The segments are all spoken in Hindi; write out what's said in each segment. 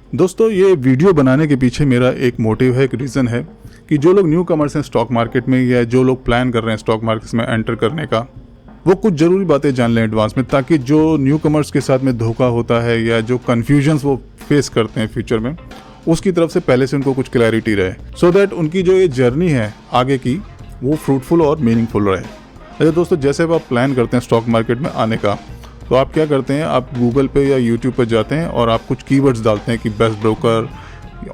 दोस्तों, ये वीडियो बनाने के पीछे मेरा एक मोटिव है, एक रीज़न है कि जो लोग न्यू कमर्स हैं स्टॉक मार्केट में या जो लोग प्लान कर रहे हैं स्टॉक मार्केट में एंटर करने का, वो कुछ ज़रूरी बातें जान लें एडवांस में, ताकि जो न्यू कमर्स के साथ में धोखा होता है या जो कन्फ्यूजन्स वो फेस करते हैं फ्यूचर में, उसकी तरफ से पहले से उनको कुछ क्लैरिटी रहे, सो दैट उनकी जो ये जर्नी है आगे की वो फ्रूटफुल और मीनिंगफुल रहे। अच्छा दोस्तों, जैसे अब आप प्लान करते हैं स्टॉक मार्केट में आने का, तो आप क्या करते हैं, आप गूगल पे या यूट्यूब पे जाते हैं और आप कुछ कीवर्ड्स डालते हैं कि बेस्ट ब्रोकर,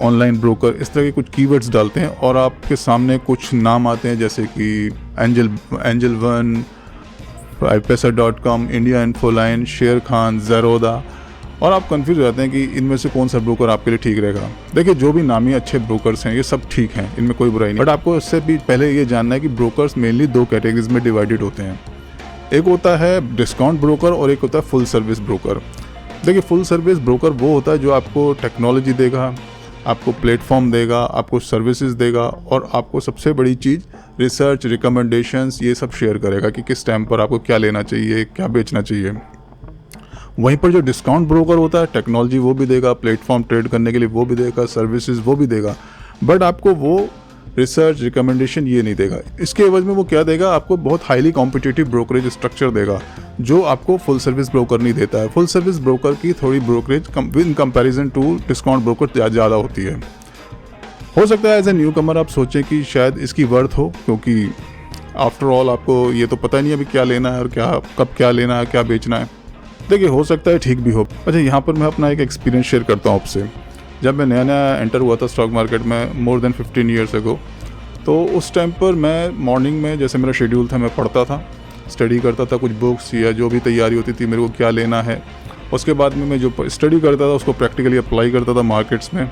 ऑनलाइन ब्रोकर, इस तरह के कुछ कीवर्ड्स डालते हैं और आपके सामने कुछ नाम आते हैं जैसे कि एंजल वन, पैसा.com, इंडिया इन्फोलाइन, शेर खान, ज़ेरोदा, और आप कंफ्यूज हो जाते हैं कि इनमें से कौन सा ब्रोकर आपके लिए ठीक रहेगा। देखिए, जो भी नामी अच्छे ब्रोकर्स हैं ये सब ठीक हैं, इनमें कोई बुराई नहीं, बट आपको इससे भी पहले ये जानना है कि ब्रोकर्स मेनली दो कैटेगरीज में डिवाइडेड होते हैं। एक होता है डिस्काउंट ब्रोकर और एक होता है फुल सर्विस ब्रोकर। देखिए, फुल सर्विस ब्रोकर वो होता है जो आपको टेक्नोलॉजी देगा, आपको प्लेटफॉर्म देगा, आपको सर्विसेज देगा और आपको सबसे बड़ी चीज़ रिसर्च, रिकमेंडेशंस, ये सब शेयर करेगा कि किस टाइम पर आपको क्या लेना चाहिए, क्या बेचना चाहिए। वहीं पर जो डिस्काउंट ब्रोकर होता है, टेक्नोलॉजी वो भी देगा, प्लेटफॉर्म ट्रेड करने के लिए वो भी देगा, सर्विसेज वो भी देगा, बट आपको वो रिसर्च, रिकमेंडेशन ये नहीं देगा। इसके एवज में वो क्या देगा, आपको बहुत हाईली कॉम्पिटिटिव ब्रोकरेज स्ट्रक्चर देगा, जो आपको फुल सर्विस ब्रोकर नहीं देता है। फुल सर्विस ब्रोकर की थोड़ी brokerage in comparison to discount broker ज़्यादा होती है। हो सकता है एज ए न्यू कमर आप सोचें कि शायद इसकी वर्थ हो, क्योंकि आफ्टर ऑल आपको ये तो पता नहीं है अभी क्या लेना है और कब क्या लेना है, क्या बेचना है। देखिए, हो सकता है ठीक भी हो। अच्छा, यहाँ पर मैं अपना एक एक्सपीरियंस शेयर करता हूँ आपसे। जब मैं नया नया एंटर हुआ था स्टॉक मार्केट में मोर देन 15 ईयर्स अगो, तो उस टाइम पर मैं मॉर्निंग में जैसे मेरा शेड्यूल था, मैं पढ़ता था, स्टडी करता था, कुछ बुक्स या जो भी तैयारी होती थी मेरे को क्या लेना है। उसके बाद में मैं जो स्टडी करता था उसको प्रैक्टिकली अप्लाई करता था मार्केट्स में,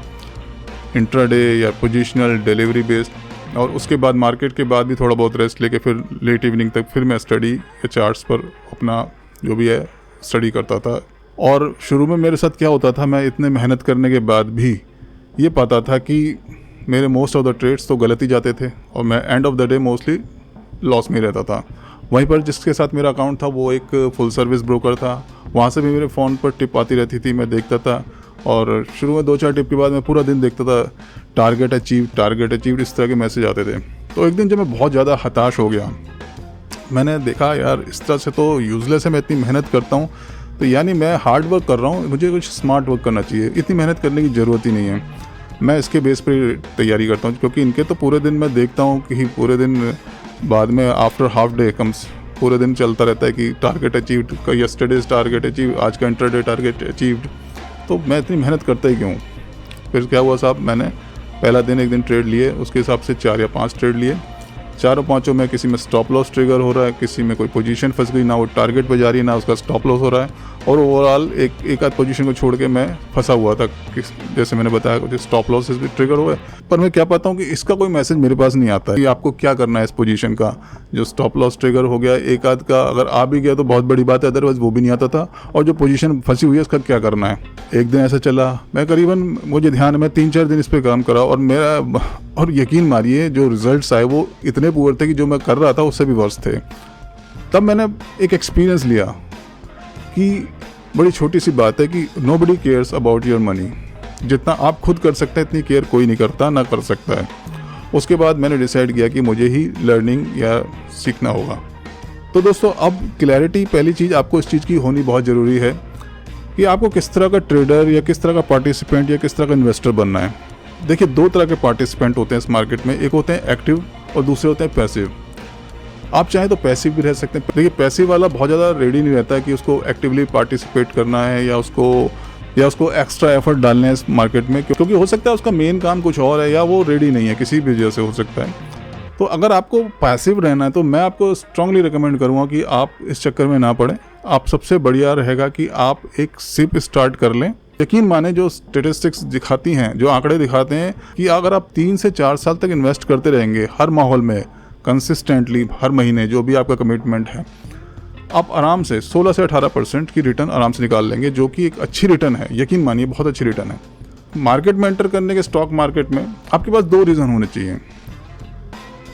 इंट्राडे या पोजिशनल, डिलीवरी बेस्ड, और उसके बाद मार्केट के बाद भी थोड़ा बहुत रेस्ट लेके फिर लेट इवनिंग तक फिर मैं स्टडी या चार्ट्स पर अपना जो भी है स्टडी करता था। और शुरू में मेरे साथ क्या होता था, मैं इतने मेहनत करने के बाद भी ये पाता था कि मेरे मोस्ट ऑफ द ट्रेड्स तो गलत ही जाते थे और मैं end of the day mostly loss में रहता था। वहीं पर जिसके साथ मेरा अकाउंट था वो एक फुल सर्विस ब्रोकर था, वहाँ से भी मेरे फ़ोन पर टिप आती रहती थी, मैं देखता था और शुरू में 2-4 टिप के बाद मैं पूरा दिन देखता था टारगेट अचीव, इस तरह के मैसेज आते थे। तो एक दिन जब मैं बहुत ज़्यादा हताश हो गया, मैंने देखा यार इस तरह से तो यूज़लेस है, मैं इतनी मेहनत करता हूँ तो यानी मैं हार्ड वर्क कर रहा हूँ, मुझे कुछ स्मार्ट वर्क करना चाहिए, इतनी मेहनत करने की ज़रूरत ही नहीं है। मैं इसके बेस पर तैयारी करता हूँ, क्योंकि इनके तो पूरे दिन मैं देखता हूँ कि पूरे दिन बाद में आफ्टर हाफ डे कम्स पूरे दिन चलता रहता है कि target achieved, yesterday's target achieve, आज का इंट्राडे टारगेट अचीव्ड। तो मैं इतनी मेहनत करता ही क्यों। फिर क्या हुआ साहब, मैंने पहला दिन एक दिन ट्रेड लिए, उसके हिसाब से 4 या 5 ट्रेड लिए, चारों पाँचों में किसी में स्टॉप लॉस ट्रिगर हो रहा है, किसी में कोई पोजीशन फंस गई, ना वो टारगेट पे जा रही है ना उसका स्टॉप लॉस हो रहा है, और ओवरऑल एक आध पोजीशन को छोड़ के मैं फंसा हुआ था। जैसे मैंने बताया कुछ स्टॉप लॉसेस भी ट्रिगर हुए, पर मैं क्या पाता हूँ कि इसका कोई मैसेज मेरे पास नहीं आता है कि आपको क्या करना है इस पोजीशन का। जो स्टॉप लॉस ट्रिगर हो गया एक आध का, अगर आ भी गया तो बहुत बड़ी बात है, अदरवाइज वो भी नहीं आता था। और जो पोजीशन फंसी हुई है उसका क्या करना है। एक दिन ऐसा चला, मैं करीबन मुझे ध्यान में 3-4 दिन इस पर काम करा और यकीन मानिए जो रिजल्ट्स आए वो इतने पुअर थे कि जो मैं कर रहा था उससे भी वर्स थे। तब मैंने एक एक्सपीरियंस लिया कि बड़ी छोटी सी बात है कि nobody cares about your money. जितना आप खुद कर सकते हैं इतनी केयर कोई नहीं करता, ना कर सकता है। उसके बाद मैंने डिसाइड किया कि मुझे ही लर्निंग या सीखना होगा। तो दोस्तों, अब क्लैरिटी पहली चीज़ आपको इस चीज़ की होनी बहुत ज़रूरी है कि आपको किस तरह का ट्रेडर या किस तरह का पार्टिसिपेंट या किस तरह का इन्वेस्टर बनना है। देखिए, 2 तरह के पार्टिसिपेंट होते हैं इस मार्केट में, एक होते हैं एक्टिव और दूसरे होते हैं पैसिव। आप चाहें तो पैसिव भी रह सकते हैं। देखिए, पैसिव वाला बहुत ज़्यादा रेडी नहीं रहता है कि उसको एक्टिवली पार्टिसिपेट करना है या उसको एक्स्ट्रा एफर्ट डालने हैं इस मार्केट में, क्योंकि हो सकता है उसका मेन काम कुछ और है या वो रेडी नहीं है, किसी भी वजह से हो सकता है। तो अगर आपको पैसिव रहना है तो मैं आपको स्ट्रांगली रिकमेंड करूँगा कि आप इस चक्कर में ना पड़ें। आप सबसे बढ़िया रहेगा कि आप एक सिप स्टार्ट कर लें। यकीन माने जो स्टेटिस्टिक्स दिखाती हैं, जो आंकड़े दिखाते हैं कि अगर आप 3 से 4 साल तक इन्वेस्ट करते रहेंगे हर माहौल में कंसिस्टेंटली, हर महीने जो भी आपका कमिटमेंट है, आप आराम से 16 से 18% की रिटर्न आराम से निकाल लेंगे, जो कि एक अच्छी रिटर्न है। यकीन मानिए बहुत अच्छी रिटर्न है। मार्केट में एंटर करने के, स्टॉक मार्केट में आपके पास 2 रीज़न होने चाहिए।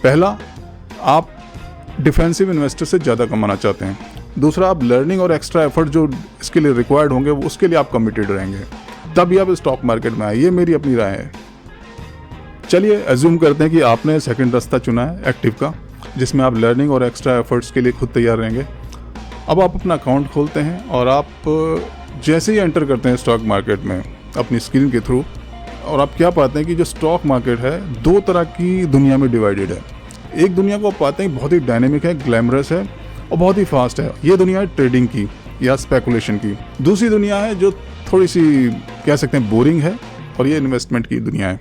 पहला, आप डिफेंसिव इन्वेस्टर से ज़्यादा कमाना चाहते हैं। दूसरा, आप लर्निंग और एक्स्ट्रा एफर्ट जो इसके लिए रिक्वायर्ड होंगे उसके लिए आप कमिटेड रहेंगे। तभी आप स्टॉक मार्केट में आए। ये मेरी अपनी राय है। चलिए एज्यूम करते हैं कि आपने सेकंड रास्ता चुना है एक्टिव का, जिसमें आप लर्निंग और एक्स्ट्रा एफर्ट्स के लिए खुद तैयार रहेंगे। अब आप अपना अकाउंट खोलते हैं और आप जैसे ही एंटर करते हैं स्टॉक मार्केट में अपनी स्क्रीन के थ्रू, और आप क्या पाते हैं कि जो स्टॉक मार्केट है 2 तरह की दुनिया में डिवाइडेड है। एक दुनिया को आप पाते हैं बहुत ही डायनेमिक है, ग्लैमरस है और बहुत ही फास्ट है। ये दुनिया है ट्रेडिंग की या स्पेकुलेशन की। दूसरी दुनिया है जो थोड़ी सी कह सकते हैं बोरिंग है, और ये इन्वेस्टमेंट की दुनिया है।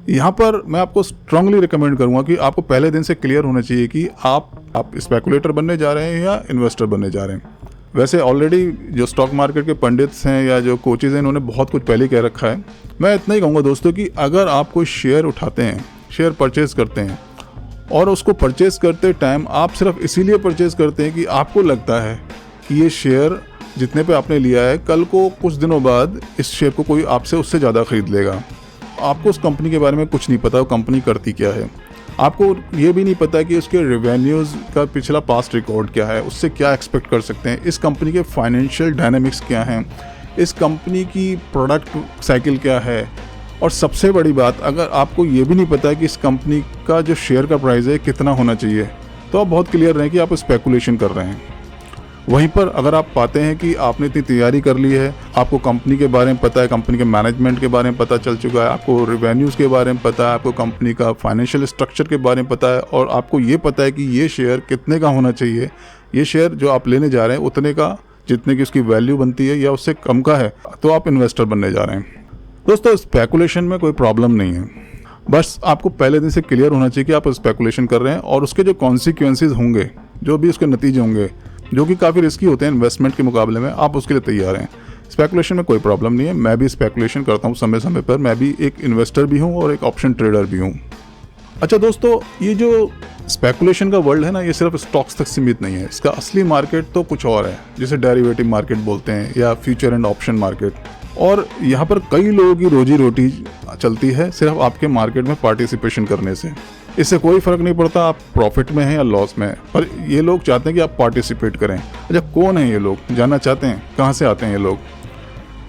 यहाँ पर मैं आपको स्ट्रांगली रिकमेंड करूँगा कि आपको पहले दिन से क्लियर होना चाहिए कि आप स्पेकुलेटर बनने जा रहे हैं या इन्वेस्टर बनने जा रहे हैं। वैसे ऑलरेडी जो स्टॉक मार्केट के पंडित्स हैं या जो कोचेज़ हैं, इन्होंने बहुत कुछ पहले कह रखा है। मैं इतना ही कहूँगा दोस्तों कि अगर आप कोई शेयर उठाते हैं, शेयर परचेज़ करते हैं, और उसको परचेज़ करते टाइम आप सिर्फ इसीलिए परचेज़ करते हैं कि आपको लगता है कि ये शेयर जितने पे आपने लिया है, कल को कुछ दिनों बाद इस शेयर को कोई आपसे उससे ज़्यादा खरीद लेगा। आपको उस कंपनी के बारे में कुछ नहीं पता, वो कंपनी करती क्या है। आपको ये भी नहीं पता कि उसके रेवेन्यूज़ का पिछला पास्ट रिकॉर्ड क्या है, उससे क्या एक्सपेक्ट कर सकते हैं, इस कंपनी के फाइनेंशियल डायनामिक्स क्या हैं, इस कंपनी की प्रोडक्ट साइकिल क्या है। और सबसे बड़ी बात, अगर आपको ये भी नहीं पता है कि इस कंपनी का जो शेयर का प्राइस है कितना होना चाहिए, तो आप बहुत क्लियर रहें कि आप स्पेकुलेशन कर रहे हैं। वहीं पर अगर आप पाते हैं कि आपने इतनी तैयारी कर ली है, आपको कंपनी के बारे में पता है, कंपनी के मैनेजमेंट के बारे में पता चल चुका है, आपको रेवेन्यूज़ के बारे में पता है, आपको कंपनी का फाइनेंशियल स्ट्रक्चर के बारे में पता है, और आपको ये पता है कि ये शेयर कितने का होना चाहिए, ये शेयर जो आप लेने जा रहे हैं उतने का जितने की उसकी वैल्यू बनती है या उससे कम का है, तो आप इन्वेस्टर बनने जा रहे हैं। दोस्तों, स्पेकुलेशन में कोई प्रॉब्लम नहीं है, बस आपको पहले दिन से क्लियर होना चाहिए कि आप स्पेकुलेशन कर रहे हैं और उसके जो कॉन्सिक्वेंसेज होंगे, जो भी उसके नतीजे होंगे, जो कि काफ़ी रिस्की होते हैं इन्वेस्टमेंट के मुकाबले में, आप उसके लिए तैयार हैं। स्पेकुलेशन में कोई प्रॉब्लम नहीं है। मैं भी स्पेकुलेशन करता हूँ समय समय पर। मैं भी एक इन्वेस्टर भी हूँ और एक ऑप्शन ट्रेडर भी हूँ। अच्छा दोस्तों, ये जो स्पेकुलेशन का वर्ल्ड है ना, ये सिर्फ स्टॉक्स तक सीमित नहीं है। इसका असली मार्केट तो कुछ और है, जिसे डेरिवेटिव मार्केट बोलते हैं या फ्यूचर एंड ऑप्शन मार्केट। और यहाँ पर कई लोगों की रोजी रोटी चलती है सिर्फ आपके मार्केट में पार्टिसिपेशन करने से। इससे कोई फ़र्क नहीं पड़ता आप प्रॉफिट में हैं या लॉस में हैं, पर ये लोग चाहते हैं कि आप पार्टिसिपेट करें। अच्छा, कौन है ये लोग, जानना चाहते हैं? कहाँ से आते हैं ये लोग?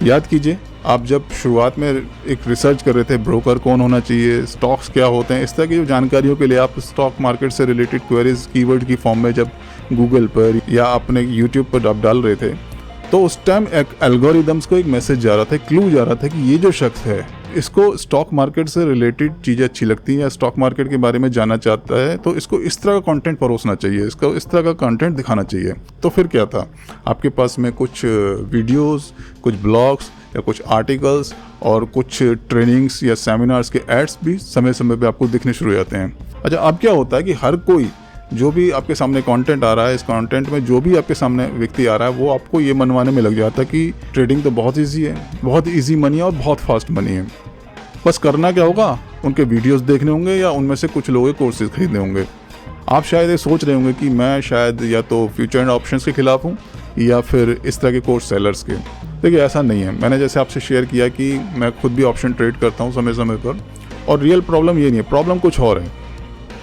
याद कीजिए, आप जब शुरुआत में एक रिसर्च कर रहे थे, ब्रोकर कौन होना चाहिए, स्टॉक्स क्या होते हैं, इस तरह की जानकारियों के लिए आप स्टॉक मार्केट से रिलेटेड क्वेरीज कीवर्ड की फॉर्म में जब गूगल पर या अपने यूट्यूब पर आप डाल रहे थे, तो उस टाइम एक एल्गोरिदम्स को एक मैसेज जा रहा था, क्लू जा रहा था कि ये जो शख्स है, इसको स्टॉक मार्केट से रिलेटेड चीज़ें अच्छी लगती हैं या स्टॉक मार्केट के बारे में जानना चाहता है, तो इसको इस तरह का कंटेंट परोसना चाहिए, इसको इस तरह का कंटेंट दिखाना चाहिए। तो फिर क्या था, आपके पास में कुछ वीडियोस, कुछ ब्लॉग्स या कुछ आर्टिकल्स और कुछ ट्रेनिंग्स या सेमिनार्स के एड्स भी समय समय पे आपको दिखने शुरू हो जाते हैं। अच्छा, अब क्या होता है कि हर कोई जो भी आपके सामने कंटेंट आ रहा है, इस कंटेंट में जो भी आपके सामने व्यक्ति आ रहा है, वो आपको ये मनवाने में लग जाता है कि ट्रेडिंग तो बहुत इजी है, बहुत इजी मनी है और बहुत फास्ट मनी है। बस करना क्या होगा, उनके वीडियोस देखने होंगे या उनमें से कुछ लोगों के कोर्सेज खरीदने होंगे। आप शायद ये सोच रहे होंगे कि मैं शायद या तो फ्यूचर एंड ऑप्शंस के खिलाफ हूँ या फिर इस तरह के कोर्स सेलर्स के। देखिए, ऐसा नहीं है। मैंने जैसे आपसे शेयर किया कि मैं खुद भी ऑप्शन ट्रेड करता हूँ समय समय पर, और रियल प्रॉब्लम ये नहीं है, प्रॉब्लम कुछ और है।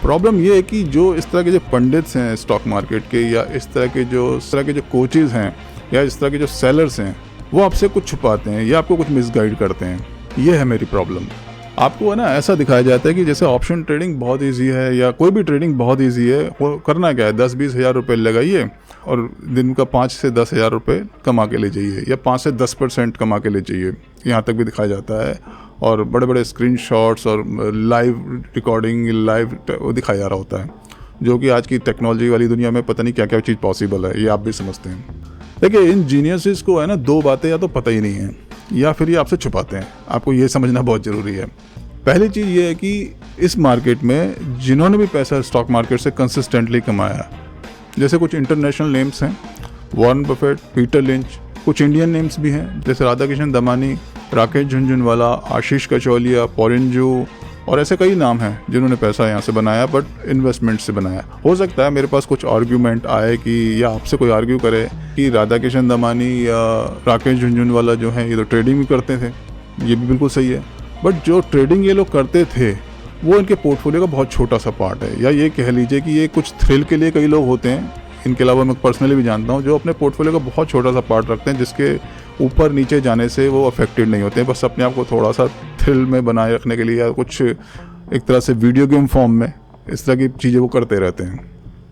प्रॉब्लम ये है कि जो इस तरह के जो पंडित्स हैं स्टॉक मार्केट के, या इस तरह के जो कोचेज़ हैं या इस तरह के जो सेलर्स हैं, वो आपसे कुछ छुपाते हैं या आपको कुछ मिसगाइड करते हैं। ये है मेरी प्रॉब्लम। आपको है ना ऐसा दिखाया जाता है कि जैसे ऑप्शन ट्रेडिंग बहुत इजी है या कोई भी ट्रेडिंग बहुत इजी है। वो करना क्या है, 10-20 हज़ार रुपये लगाइए और दिन का 5 से 10 हज़ार रुपये कमा के ले जाइए या 5 से 10% कमा के ले जाइए, यहाँ तक भी दिखाया जाता है। और बड़े बड़े स्क्रीनशॉट्स और लाइव रिकॉर्डिंग, लाइव दिखाया जा रहा होता है, जो कि आज की टेक्नोलॉजी वाली दुनिया में पता नहीं क्या क्या चीज़ पॉसिबल है, ये आप भी समझते हैं। देखिए, इन जीनियसेस को है ना 2 बातें या तो पता ही नहीं है या फिर ये आपसे छुपाते हैं। आपको ये समझना बहुत ज़रूरी है। पहली चीज़ ये है कि इस मार्केट में जिन्होंने भी पैसा स्टॉक मार्केट से कंसिस्टेंटली कमाया, जैसे कुछ इंटरनेशनल नेम्स हैं, वॉरेन बफेट, पीटर लिंच, कुछ इंडियन नेम्स भी हैं जैसे राधाकिशन दमानी, राकेश झुनझुनवाला, आशीष कचौलिया, पॉरेंजू, और ऐसे कई नाम हैं जिन्होंने पैसा यहाँ से बनाया, बट इन्वेस्टमेंट से बनाया। हो सकता है मेरे पास कुछ आर्ग्यूमेंट आए कि या आपसे कोई आर्ग्यू करे कि राधाकिशन दमानी या राकेश झुनझुनवाला जो हैं ये तो ट्रेडिंग भी करते थे। ये भी बिल्कुल सही है, बट जो ट्रेडिंग ये लोग करते थे वो इनके पोर्टफोलियो का बहुत छोटा सा पार्ट है। या ये कह लीजिए कि ये कुछ थ्रिल के लिए कई लोग होते हैं, इनके अलावा मैं पर्सनली भी जानता हूँ, जो अपने पोर्टफोलियो का बहुत छोटा सा पार्ट रखते हैं, जिसके ऊपर नीचे जाने से वो अफेक्टेड नहीं होते हैं, बस अपने आप को थोड़ा सा थ्रिल में बनाए रखने के लिए या कुछ एक तरह से वीडियो गेम फॉर्म में इस तरह की चीज़ें वो करते रहते हैं।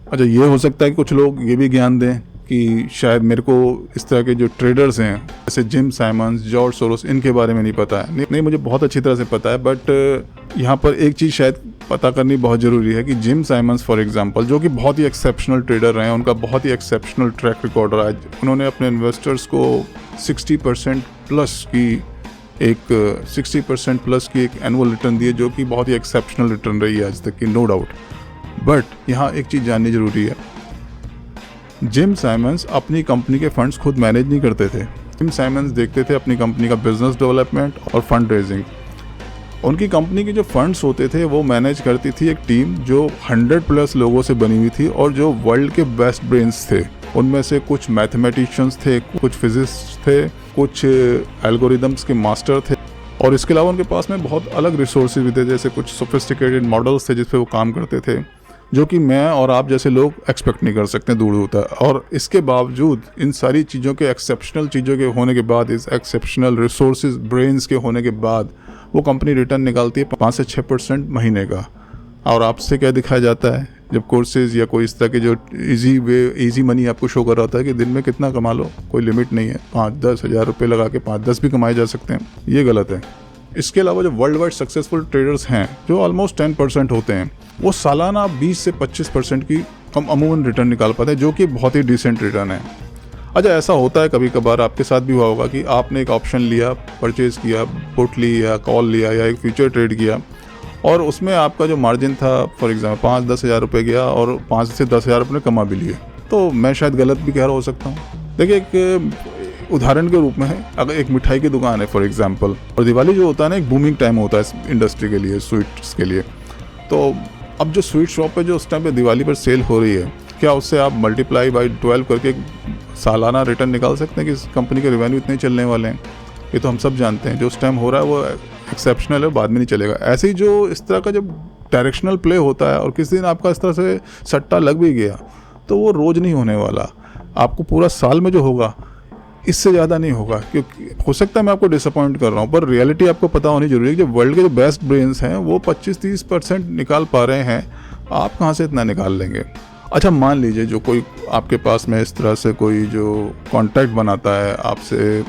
अच्छा, ये हो सकता है कि कुछ लोग ये भी ज्ञान दें कि शायद मेरे को इस तरह के जो ट्रेडर्स हैं जैसे जिम साइमंस, जॉर्ज सोरोस, इनके बारे में नहीं पता है। नहीं, मुझे बहुत अच्छी तरह से पता है, बट यहाँ पर एक चीज़ शायद पता करनी बहुत ज़रूरी है कि जिम साइमंस फॉर एग्जांपल, जो कि बहुत ही एक्सेप्शनल ट्रेडर हैं, उनका बहुत ही एक्सेप्शनल ट्रैक रिकॉर्ड रहा है। उन्होंने अपने इन्वेस्टर्स को 60% प्लस की एक एनुअल रिटर्न दी है, जो कि बहुत ही एक्सेप्शनल रिटर्न रही है आज तक की, नो डाउट। बट यहाँ एक चीज़ जाननी ज़रूरी है, जिम साइमंस अपनी कंपनी के फंड्स खुद मैनेज नहीं करते थे। जिम साइमंस देखते थे अपनी कंपनी का बिजनेस डेवलपमेंट और फंड रेजिंग। उनकी कंपनी के जो फंड्स होते थे वो मैनेज करती थी एक टीम जो 100+ लोगों से बनी हुई थी और जो वर्ल्ड के बेस्ट ब्रेन्स थे। उनमें से कुछ मैथमेटिशियंस थे, कुछ फिजिक्स थे, कुछ एल्गोरिदम्स के मास्टर थे, और इसके अलावा उनके पास में बहुत अलग रिसोर्सेज भी थे, जैसे कुछ सोफिस्टिकेटेड मॉडल्स थे जिस पे वो काम करते थे, जो कि मैं और आप जैसे लोग एक्सपेक्ट नहीं कर सकते, दूर होता है। और इसके बावजूद इन सारी चीज़ों के, एक्सेप्शनल चीज़ों के होने के बाद, इस एक्सेप्शनल रिसोर्सेज ब्रेन्स के होने के बाद, वो कंपनी रिटर्न निकालती है 5 से 6% महीने का। और आपसे क्या दिखाया जाता है जब कोर्सेज या कोई इस तरह के जो इजी मनी आपको शो कर रहा था कि दिन में कितना कमा लो, कोई लिमिट नहीं है, 5-10 हज़ार रुपये लगा के 5-10 भी कमाए जा सकते हैं, ये गलत है। इसके अलावा जो वर्ल्ड वाइड सक्सेसफुल ट्रेडर्स हैं जो ऑलमोस्ट 10% होते हैं, वो सालाना 20 से 25% की कम अमूमन रिटर्न निकाल पाते हैं, जो कि बहुत ही डिसेंट रिटर्न है। अच्छा, ऐसा होता है कभी कभार, आपके साथ भी हुआ होगा कि आपने एक ऑप्शन लिया, परचेज़ किया, पुट लिया, कॉल लिया या एक फ्यूचर ट्रेड किया, और उसमें आपका जो मार्जिन था फॉर एग्जाम्पल 5-10 हज़ार रुपये गया और 5 से 10 हज़ार रुपये कमा भी लिए। तो मैं शायद गलत भी कह रहा हो सकता हूँ। देखिए, एक उदाहरण के रूप में है, अगर एक मिठाई की दुकान है फॉर एग्जांपल, और दिवाली जो होता है ना, एक बूमिंग टाइम होता है इस इंडस्ट्री के लिए, स्वीट्स के लिए। तो अब जो स्वीट शॉप पे जो उस टाइम पे दिवाली पर सेल हो रही है, क्या उससे आप मल्टीप्लाई बाई 12 करके सालाना रिटर्न निकाल सकते हैं कि इस कंपनी के रेवेन्यू इतने चलने वाले हैं? ये तो हम सब जानते हैं। जो उस टाइम हो रहा है वो एक्सेप्शनल है, बाद में नहीं चलेगा। ऐसे ही जो इस तरह का जब डायरेक्शनल प्ले होता है और किसी दिन आपका इस तरह से सट्टा लग भी गया, तो वो रोज़ नहीं होने वाला, आपको पूरा साल में जो होगा इससे ज़्यादा नहीं होगा। क्योंकि हो सकता है मैं आपको डिसअपॉइंट कर रहा हूँ, पर रियलिटी आपको पता होनी जरूरी है कि जो वर्ल्ड के जो बेस्ट ब्रेन्स हैं वो 25-30% निकाल पा रहे हैं, आप कहाँ से इतना निकाल लेंगे? अच्छा, मान लीजिए जो कोई आपके पास में इस तरह से कोई जो कॉन्टैक्ट बनाता है आपसे,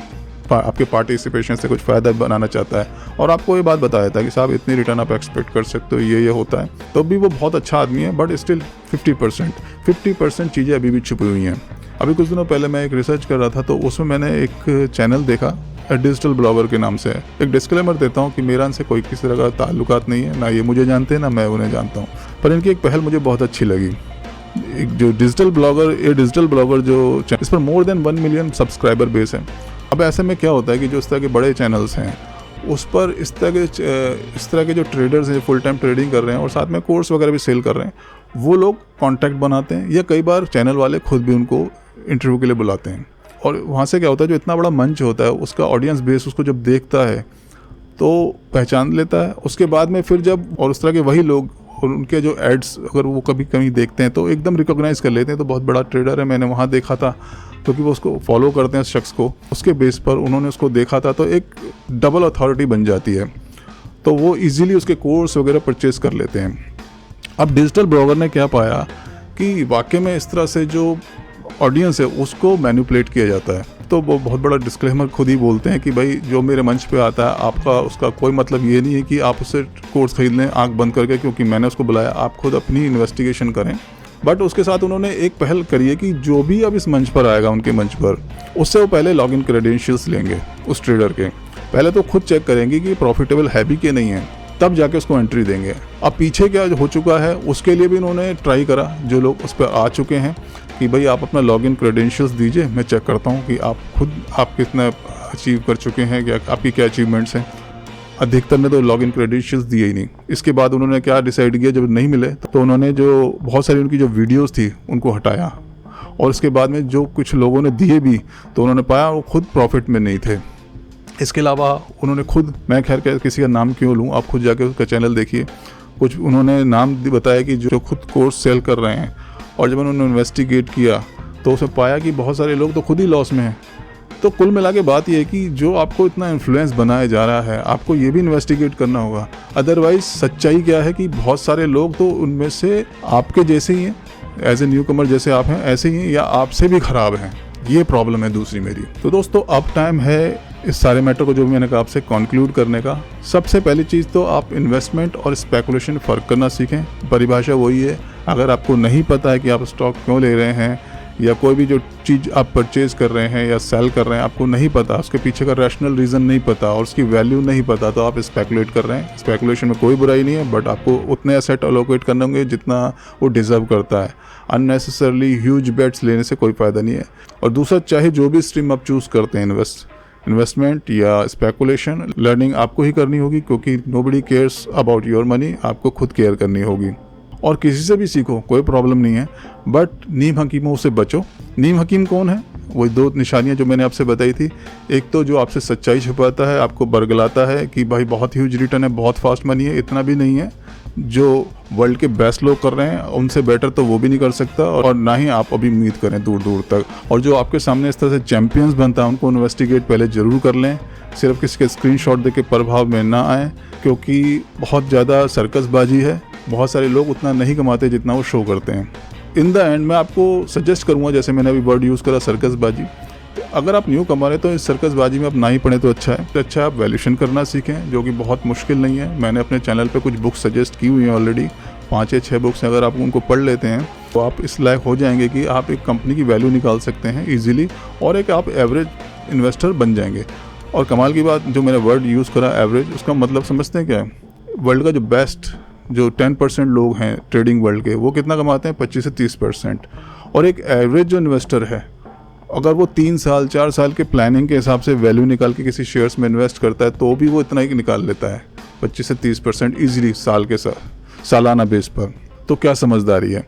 आपके पार्टिसिपेशन से कुछ फ़ायदा बनाना चाहता है और आपको ये बात बताया था कि साहब इतनी रिटर्न आप एक्सपेक्ट कर सकते हो, ये होता है, तो भी वो बहुत अच्छा आदमी है, बट स्टिल 50% चीज़ें अभी भी छुपी हुई हैं। अभी कुछ दिनों पहले मैं एक रिसर्च कर रहा था, तो उसमें मैंने एक चैनल देखा डिजिटल ब्लॉगर के नाम से। एक डिस्क्लेमर देता हूँ कि मेरा इनसे कोई किसी तरह का ताल्लुकात नहीं है, ना ये मुझे जानते हैं ना मैं उन्हें जानता हूँ, पर इनकी एक पहल मुझे बहुत अच्छी लगी। एक जो डिजिटल ब्लॉगर जो इस पर more than 1 million subscriber base है। अब ऐसे में क्या होता है कि जो इस तरह के बड़े चैनल्स हैं उस पर इस तरह के जो ट्रेडर्स हैं, जो फुल टाइम ट्रेडिंग कर रहे हैं और साथ में कोर्स वगैरह भी सेल कर रहे हैं, वो लोग कॉन्टैक्ट बनाते हैं, या कई बार चैनल वाले खुद भी उनको इंटरव्यू के लिए बुलाते हैं। और वहाँ से क्या होता है, जो इतना बड़ा मंच होता है उसका ऑडियंस बेस उसको जब देखता है तो पहचान लेता है। उसके बाद में फिर जब और उस तरह के वही लोग और उनके जो एड्स अगर वो कभी कहीं देखते हैं तो एकदम रिकॉग्नाइज कर लेते हैं, तो बहुत बड़ा ट्रेडर है, मैंने वहाँ देखा था, क्योंकि वो उसको फॉलो करते हैं उस शख्स को, उसके बेस पर उन्होंने उसको देखा था, तो एक डबल अथॉरिटी बन जाती है, तो वो इजीली उसके कोर्स वगैरह परचेज कर लेते हैं। अब डिजिटल ब्लॉगर ने क्या पाया कि वाकई में इस तरह से जो ऑडियंस है उसको मैनिपुलेट किया जाता है। तो वो बहुत बड़ा डिस्क्लेमर खुद ही बोलते हैं कि भाई जो मेरे मंच पे आता है आपका उसका कोई मतलब ये नहीं है कि आप उससे कोर्स खरीद लें आंख बंद करके क्योंकि मैंने उसको बुलाया, आप खुद अपनी इन्वेस्टिगेशन करें। बट उसके साथ उन्होंने एक पहल करी है कि जो भी अब इस मंच पर आएगा उनके मंच पर, उससे वो पहले लॉगिन क्रेडेंशियल्स लेंगे उस ट्रेडर के। पहले तो खुद चेक करेंगे कि प्रॉफिटेबल है भी कि नहीं है, तब जाके उसको एंट्री देंगे। अब पीछे क्या हो चुका है उसके लिए भी इन्होंने ट्राई करा, जो लोग उस पर आ चुके हैं कि भाई आप अपना लॉगिन क्रेडेंशियल्स दीजिए, मैं चेक करता हूँ कि आप कितना अचीव कर चुके हैं, क्या आपकी क्या अचीवमेंट्स हैं। अधिकतर ने तो लॉगिन क्रेडेंशियल्स दिए ही नहीं। इसके बाद उन्होंने क्या डिसाइड किया, जब नहीं मिले तो उन्होंने जो बहुत सारी उनकी जो वीडियोस थी उनको हटाया, और इसके बाद में जो कुछ लोगों ने दिए भी तो उन्होंने पाया वो खुद प्रॉफिट में नहीं थे। इसके अलावा उन्होंने खुद, मैं खैर किसी का नाम क्यों लूँ, आप खुद जाके उसका चैनल देखिए, कुछ उन्होंने नाम बताया कि जो खुद कोर्स सेल कर रहे हैं, और जब उन्होंने इन्वेस्टिगेट किया तो उसमें पाया कि बहुत सारे लोग तो खुद ही लॉस में हैं। तो कुल मिला के बात ये है कि जो आपको इतना इन्फ्लुएंस बनाया जा रहा है, आपको ये भी इन्वेस्टिगेट करना होगा। अदरवाइज सच्चाई क्या है कि बहुत सारे लोग तो उनमें से आपके जैसे ही हैं, एज ए न्यू कमर जैसे आप हैं ऐसे ही हैं, या आपसे भी ख़राब हैं। ये प्रॉब्लम है दूसरी मेरी। तो दोस्तों अब टाइम है इस सारे मैटर को जो मैंने कहा आपसे कंक्लूड करने का। सबसे पहली चीज़ तो आप इन्वेस्टमेंट और स्पेकुलेशन फ़र्क करना सीखें। परिभाषा वही है, अगर आपको नहीं पता है कि आप स्टॉक क्यों ले रहे हैं, या कोई भी जो चीज़ आप परचेज़ कर रहे हैं या सेल कर रहे हैं, आपको नहीं पता, उसके पीछे का रैशनल रीज़न नहीं पता और उसकी वैल्यू नहीं पता, तो आप स्पेकुलेट कर रहे हैं। स्पेकुलेशन में कोई बुराई नहीं है, बट आपको उतने एसेट अलोकेट करने होंगे जितना वो डिज़र्व करता है। अननेसेसरली ह्यूज बेट्स लेने से कोई फ़ायदा नहीं है। और दूसरा, चाहे जो भी स्ट्रीम आप चूज़ करते हैं, इन्वेस्टमेंट या स्पेकुलेशन, लर्निंग आपको ही करनी होगी, क्योंकि nobody cares about your money, आपको खुद केयर करनी होगी। और किसी से भी सीखो, कोई प्रॉब्लम नहीं है, बट नीम हकीमों से बचो। नीम हकीम कौन है? वही दो निशानियां जो मैंने आपसे बताई थी। एक तो जो आपसे सच्चाई छुपाता है, आपको बरगलाता है कि भाई बहुत ह्यूज रिटर्न है, बहुत फास्ट मनी है। इतना भी नहीं है, जो वर्ल्ड के बेस्ट लोग कर रहे हैं उनसे बेटर तो वो भी नहीं कर सकता, और ना ही आप अभी उम्मीद करें दूर दूर तक। और जो आपके सामने इस तरह से चैंपियंस बनता है, उनको इन्वेस्टिगेट पहले ज़रूर कर लें। सिर्फ किसी के स्क्रीनशॉट देके प्रभाव में ना आए, क्योंकि बहुत ज़्यादा सर्कसबाजी है। बहुत सारे लोग उतना नहीं कमाते जितना वो शो करते हैं। इन द एंड मैं आपको सजेस्ट करूँगा, जैसे मैंने अभी वर्ड यूज़ करा सर्कसबाजी, अगर आप न्यू कमा रहे तो इस सर्कसबाजी में आप ना ही पढ़ें तो अच्छा है। तो अच्छा आप वैल्यूएशन करना सीखें, जो कि बहुत मुश्किल नहीं है। मैंने अपने चैनल पे कुछ बुक्स सजेस्ट की हुई हैं ऑलरेडी, 5 या 6 बुक्स हैं। अगर आप उनको पढ़ लेते हैं तो आप इस लायक हो जाएंगे कि आप एक कंपनी की वैल्यू निकाल सकते हैं ईजिली, और एक आप एवरेज इन्वेस्टर बन जाएंगे। और कमाल की बात, जो मैंने वर्ड यूज़ करा एवरेज, उसका मतलब समझते हैं क्या है? वर्ल्ड का जो बेस्ट, जो 10% लोग हैं ट्रेडिंग वर्ल्ड के, वो कितना कमाते हैं? 25 से 30%। और एक एवरेज जो इन्वेस्टर है, अगर वो 3 साल 4 साल के प्लानिंग के हिसाब से वैल्यू निकाल के किसी शेयर्स में इन्वेस्ट करता है, तो भी वो इतना ही निकाल लेता है, 25 से 30% ईजिली साल के सालाना बेस पर। तो क्या समझदारी है?